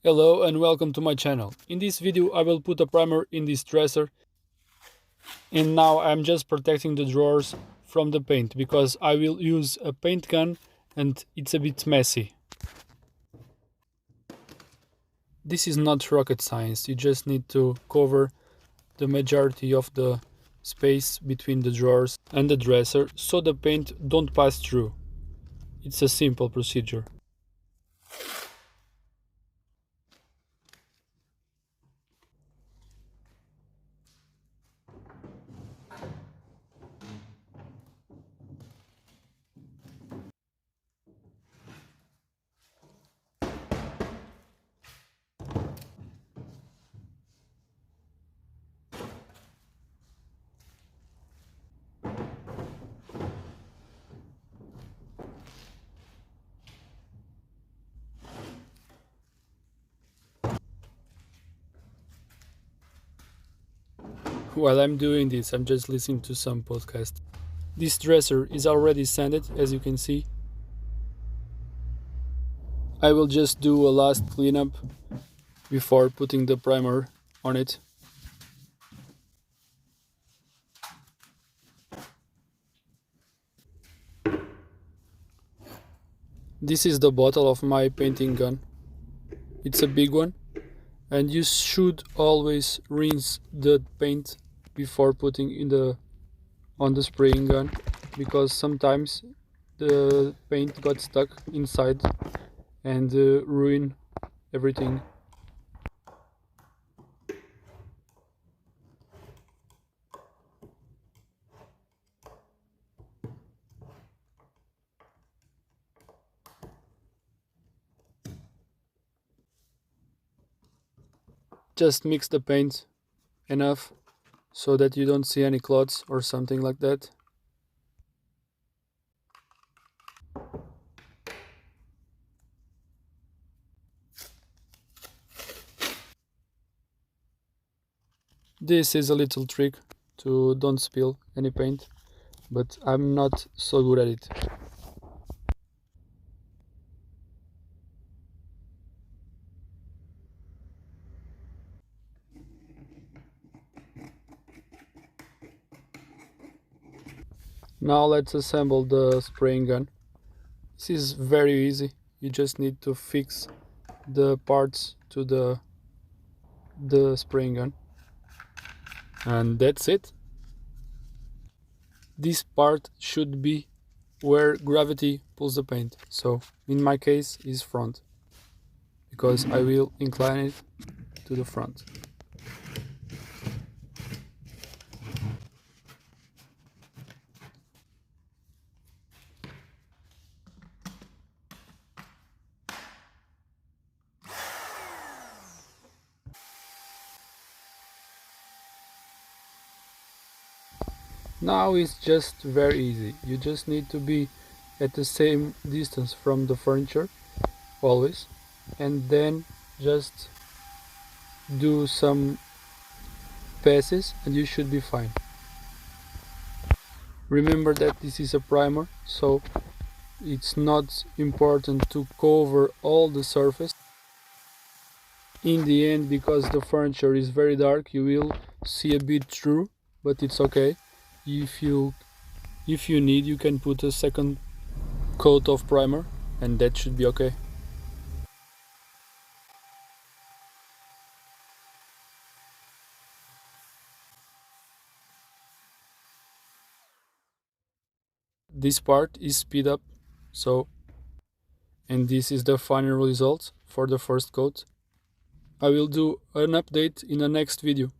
Hello and welcome to my channel. In this video I will put a primer in this dresser, and now I'm just protecting the drawers from the paint because I will use a paint gun and it's a bit messy. This is not rocket science, you just need to cover the majority of the space between the drawers and the dresser so the paint don't pass through. It's a simple procedure. While I'm doing this, I'm just listening to some podcast. This dresser is already sanded, as you can see. I will just do a last cleanup before putting the primer on it. This is the bottle of my painting gun. It's a big one, and you should always rinse the paint before putting on the spraying gun, because sometimes the paint got stuck inside and ruin everything. Just mix the paint enough so that you don't see any clots or something like that. This is a little trick to don't spill any paint, but I'm not so good at it. Now let's assemble the spraying gun. This is very easy. You just need to fix the parts to the spraying gun, and that's it. This part should be where gravity pulls the paint, so in my case is front, because I will incline it to the front. Now it's just very easy. You just need to be at the same distance from the furniture always, and then just do some passes and you should be fine. Remember that this is a primer, so it's not important to cover all the surface. In the end, because the furniture is very dark, you will see a bit through, but it's okay. If you need, you can put a second coat of primer and that should be okay. This part is speed up, and this is the final result for the first coat. I will do an update in the next video.